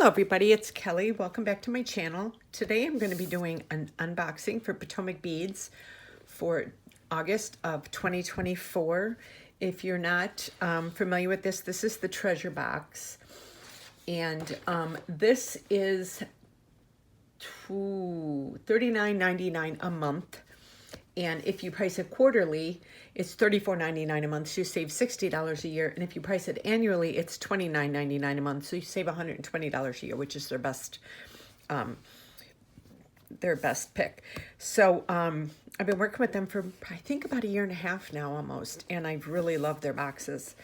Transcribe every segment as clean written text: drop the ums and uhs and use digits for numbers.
Hello everybody, it's Kelly. Welcome back to my channel. Today I'm going to be doing an unboxing for Potomac Beads for August of 2024. If you're not familiar with this, this is the treasure box. And this is $39.99 a month. And if you price it quarterly, it's $34.99 a month, so you save $60 a year. And if you price it annually, it's $29.99 a month, so you save $120 a year, which is their best pick. So I've been working with them for, I think, about a year and a half now almost, and I really love their boxes.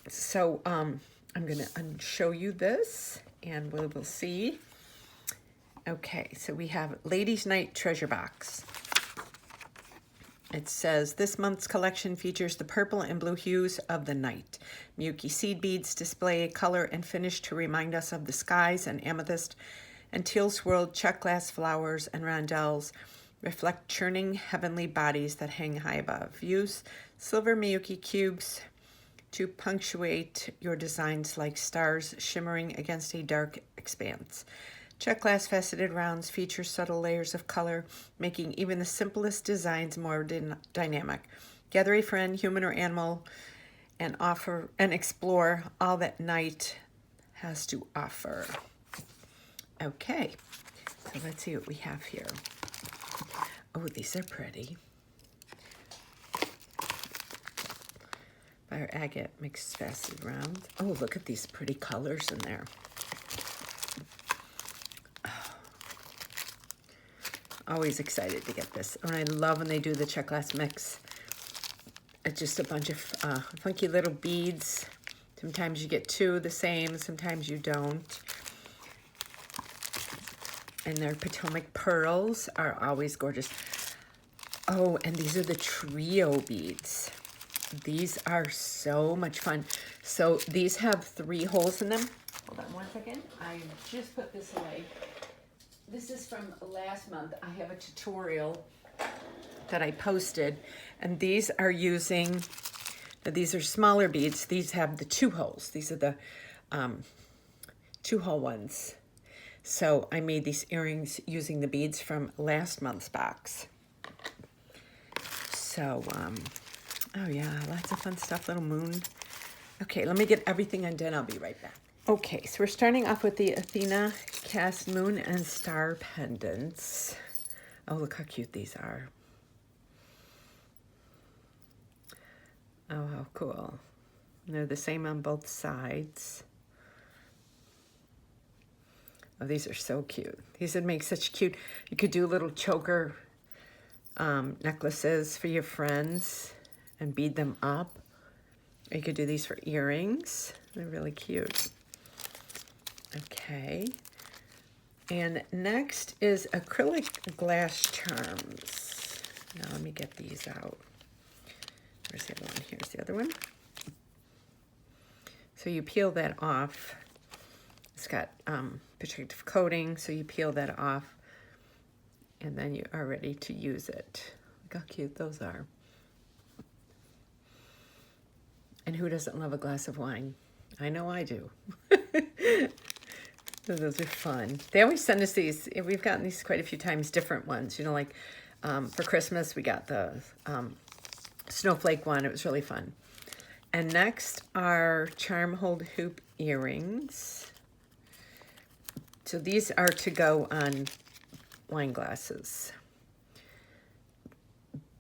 So I'm going to show you this, and we will see. Okay, so we have Ladies' Night Treasure Box. It says, this month's collection features the purple and blue hues of the night. Miuki seed beads display color and finish to remind us of the skies, and amethyst and teal swirled Czech glass flowers and randels reflect churning heavenly bodies that hang high above. Use silver Miuki Cubes to punctuate your designs like stars shimmering against a dark expanse. Czech glass faceted rounds feature subtle layers of color, making even the simplest designs more dynamic. Gather a friend, human or animal, and explore all that night has to offer. Okay, so let's see what we have here. Oh, these are pretty. By our agate mixed faceted rounds. Oh, look at these pretty colors in there. Always excited to get this. And I love when they do the Czech glass mix. It's just a bunch of funky little beads. Sometimes you get two the same, sometimes you don't. And their Potomac pearls are always gorgeous. Oh, and these are the trio beads. These are so much fun. So these have 3 holes in them. Hold on one second. I just put this away. This is from last month. I have a tutorial that I posted, and these are using, these are smaller beads. These have the 2 holes. These are the 2-hole ones. So I made these earrings using the beads from last month's box. So, oh yeah, lots of fun stuff, little moon. Okay, let me get everything undone. I'll be right back. Okay, so we're starting off with the Athena cast moon and star pendants. Oh, look how cute these are. Oh, how cool. And they're the same on both sides. Oh, these are so cute. These would make such cute, you could do little choker necklaces for your friends and bead them up. Or you could do these for earrings. They're really cute. Okay, and next is acrylic glass charms. Now let me get these out. Where's the other one? Here's the other one. So you peel that off. It's got protective coating, so you peel that off, and then you are ready to use it. Look how cute those are. And who doesn't love a glass of wine? I know I do. So those are fun. They always send us these. We've gotten these quite a few times, different ones. You know, like for Christmas, we got the snowflake one. It was really fun. And next are charm hold hoop earrings. So these are to go on wine glasses.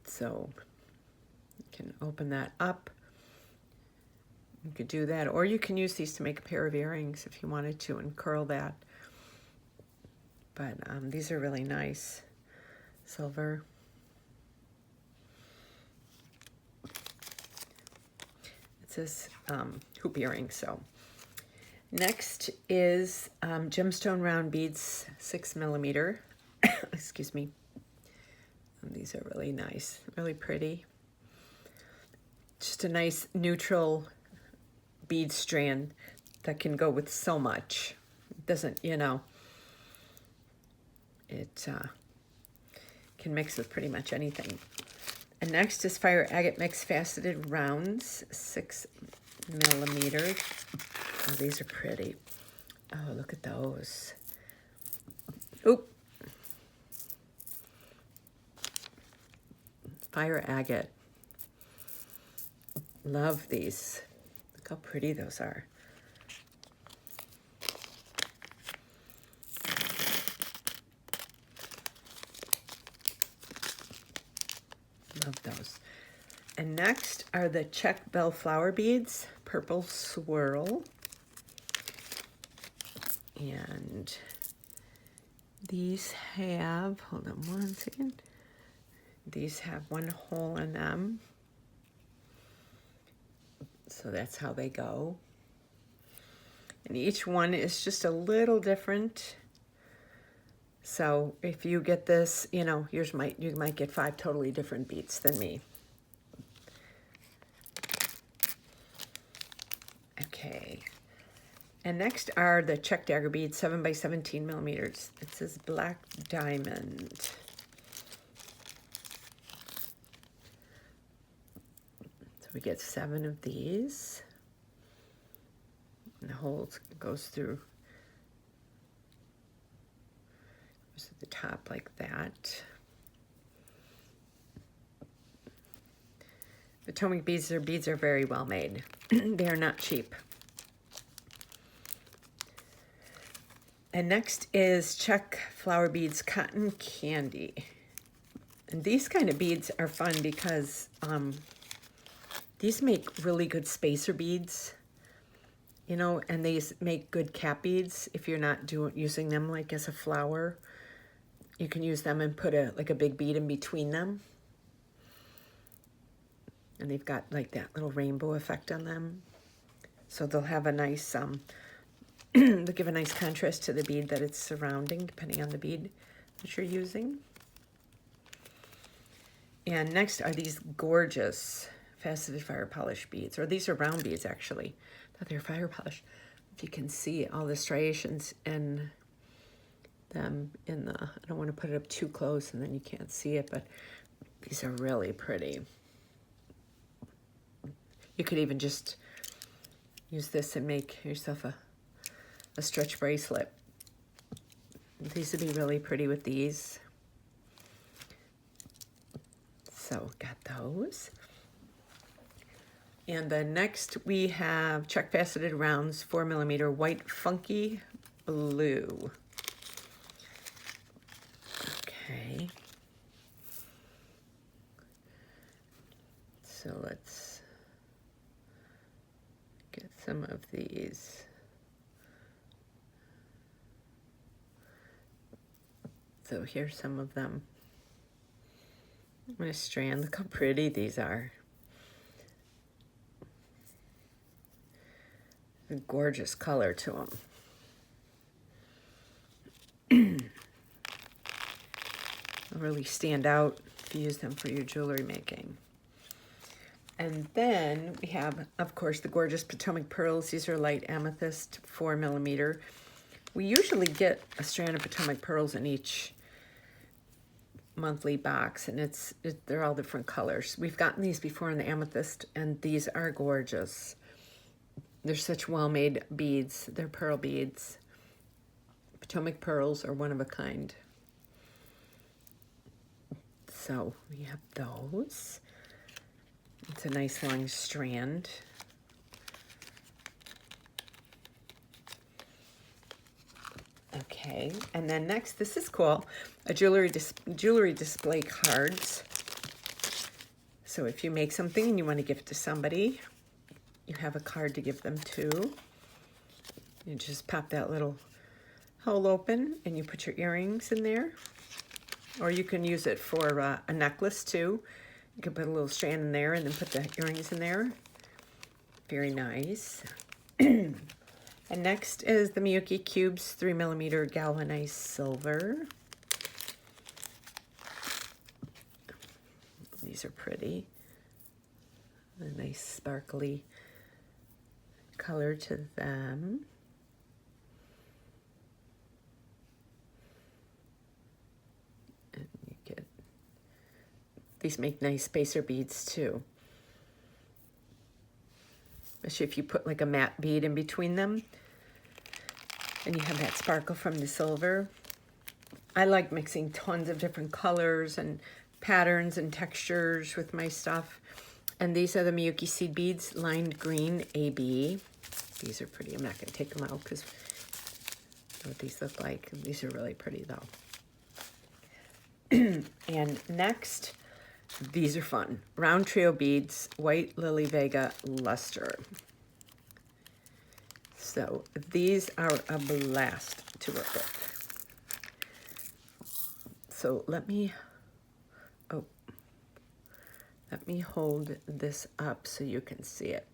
So you can open that up. You could do that, or you can use these to make a pair of earrings if you wanted to and curl that. But these are really nice. Silver. says hoop earring. So next is gemstone round beads, 6mm. Excuse me. And these are really nice, really pretty. Just a nice neutral bead strand that can go with so much. It doesn't, you know, it can mix with pretty much anything. And next is Fire Agate Mix Faceted Rounds, 6mm. Oh, these are pretty. Oh, look at those. Oop. Fire Agate. Love these. Look how pretty those are. Love those. And next are the Czech Bellflower beads, purple swirl. And these have, hold on one second. These have one hole in them. So that's how they go. And each one is just a little different. So if you get this, you know, you might get 5 totally different beads than me. Okay. And next are the Czech Dagger beads, 7 by 17mm. It says Black Diamond. So we get 7 of these. And the hole goes through. Goes to the top like that. Potomac beads, their beads are very well made. They are not cheap. And next is Czech Flower Beads Cotton Candy. And these kind of beads are fun because these make really good spacer beads, you know, and they make good cap beads if you're not using them like as a flower. You can use them and put like a big bead in between them. And they've got like that little rainbow effect on them. So they'll have a nice, they'll give a nice contrast to the bead that it's surrounding, depending on the bead that you're using. And next are these gorgeous faceted fire polish beads, or these are round beads actually. I thought they were fire polish. If you can see all the striations in them in the, I don't want to put it up too close and then you can't see it, but these are really pretty. You could even just use this and make yourself a stretch bracelet. These would be really pretty with these. So got those. And then next we have Czech Faceted Rounds, 4mm white funky blue. Okay. So let's get some of these. So here's some of them. I'm going to strand. Look how pretty these are. A gorgeous color to them. They'll really stand out if you use them for your jewelry making. And then we have, of course, the gorgeous Potomac pearls. These are light amethyst, 4mm. We usually get a strand of Potomac pearls in each monthly box, and they're all different colors. We've gotten these before in the amethyst, and these are gorgeous. They're such well-made beads. They're pearl beads. Potomac pearls are one of a kind. So we have those. It's a nice long strand. Okay, and then next, this is cool, a jewelry display cards. So if you make something and you want to give it to somebody, you have a card to give them to. You just pop that little hole open and you put your earrings in there. Or you can use it for a necklace too. You can put a little strand in there and then put the earrings in there. Very nice. And next is the Miuki Cubes 3mm galvanized silver. These are pretty. A nice sparkly color to them. And you get, these make nice spacer beads too. Especially if you put like a matte bead in between them and you have that sparkle from the silver. I like mixing tons of different colors and patterns and textures with my stuff. And these are the Miuki seed beads, lined green AB. These are pretty. I'm not going to take them out because what these look like. These are really pretty though. And next, these are fun. Round trio beads, white Lily Vega luster. So these are a blast to work with. So let me hold this up so you can see it.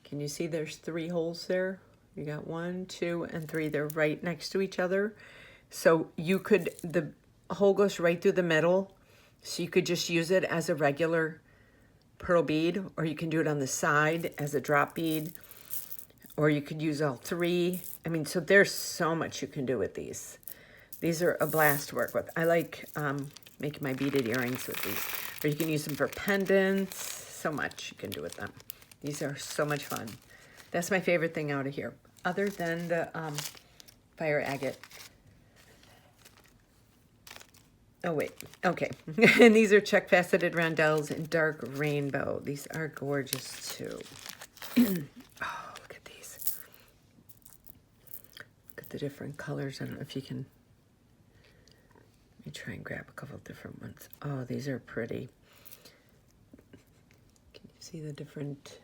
Can you see there's 3 holes there? You got 1, 2, and 3. They're right next to each other. So you could, the hole goes right through the middle. So you could just use it as a regular pearl bead, or you can do it on the side as a drop bead, or you could use all 3. I mean, so there's so much you can do with these. These are a blast to work with. I like making my beaded earrings with these. Or you can use them for pendants. So much you can do with them. These are so much fun. That's my favorite thing out of here, other than the fire agate. Oh, wait. Okay. And these are Czech faceted randels in dark rainbow. These are gorgeous, too. Oh, look at these. Look at the different colors. I don't know if you can... Let me try and grab a couple of different ones. Oh, these are pretty. Can you see the different...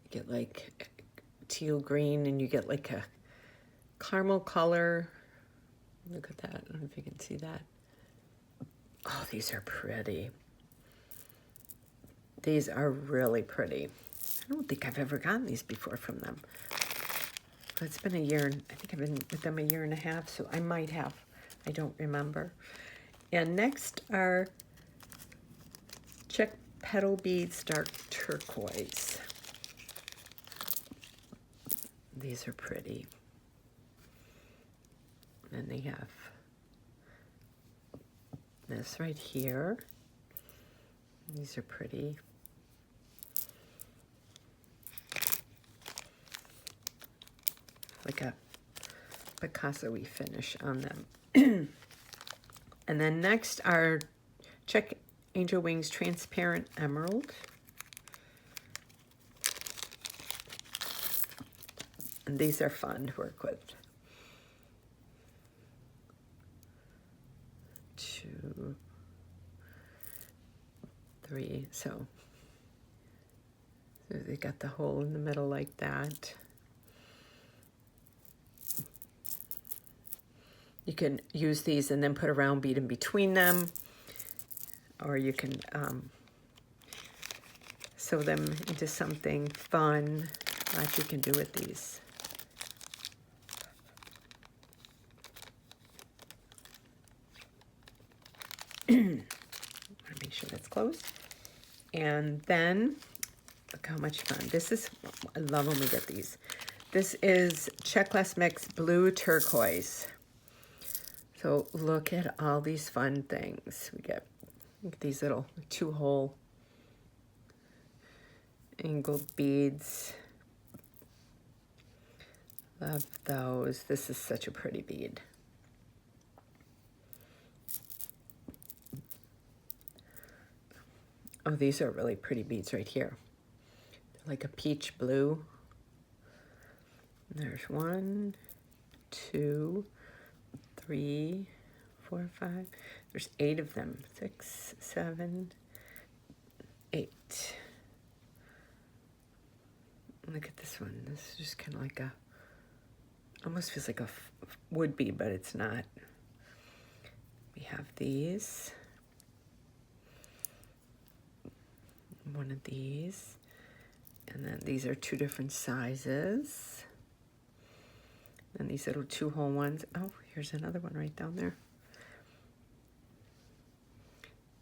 You get like teal green and you get like a caramel color. Look at that. I don't know if you can see that. Oh, these are pretty. These are really pretty. I don't think I've ever gotten these before from them. It's been a year. I think I've been with them a year and a half, so I might have. I don't remember. And next are Czech petal beads, dark turquoise. These are pretty. And they have this right here. These are pretty. Like a Picasso-y finish on them. And then next are Czech Angel Wings Transparent Emerald. And these are fun to work with. 2, 3, so they got the hole in the middle like that. You can use these and then put a round bead in between them, or you can sew them into something fun like you can do with these. I want to make sure that's closed. And then, look how much fun. This is, I love when we get these. This is Czech Glass Mix Blue Turquoise. So look at all these fun things. We get these little 2-hole angled beads. Love those. This is such a pretty bead. Oh, these are really pretty beads right here. They're like a peach blue. There's 1, 2, 3, 4, 5. There's 8 of them. 6, 7, 8. Look at this one. This is just kind of like a, almost feels like a would be, but it's not. We have these. One of these. And then these are 2 different sizes. And these little 2-hole ones. Oh, here's another one right down there.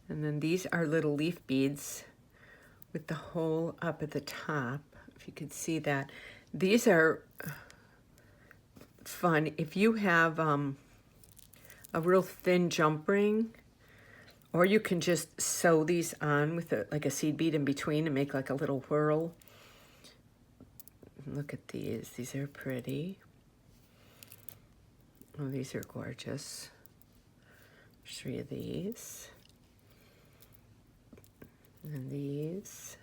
And then these are little leaf beads with the hole up at the top, if you could see that. These are fun. If you have a real thin jump ring, or you can just sew these on with like a seed bead in between and make like a little whirl. Look at these. These are pretty. Oh, these are gorgeous. There's 3 of these. And these.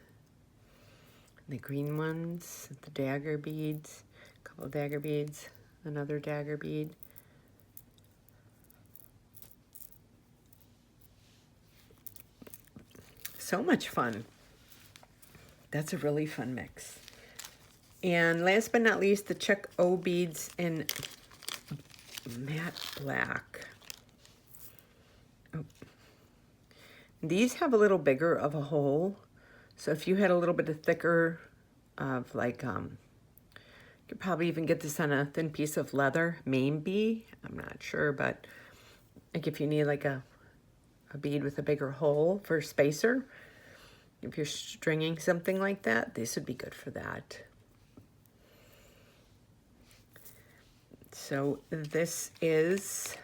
And the green ones, the dagger beads, a couple of dagger beads, another dagger bead. So much fun. That's a really fun mix. And last but not least, the Czech O beads in matte black. Oh. These have a little bigger of a hole. So if you had a little bit of thicker of like, you could probably even get this on a thin piece of leather, maybe. I'm not sure, but like if you need like a bead with a bigger hole for a spacer, if you're stringing something like that, this would be good for that. So this is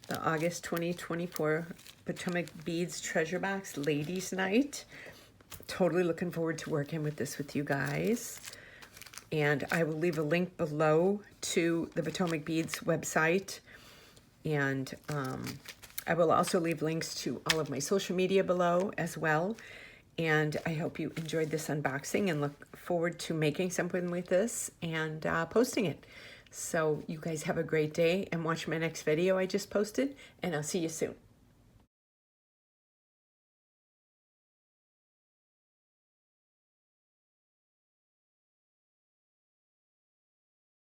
the August 2024 Potomac Beads Treasure Box Ladies Night. Totally looking forward to working with this with you guys. And I will leave a link below to the Potomac Beads website. And I will also leave links to all of my social media below as well. And I hope you enjoyed this unboxing and look forward to making something with this and posting it. So you guys have a great day and watch my next video I just posted, and I'll see you soon.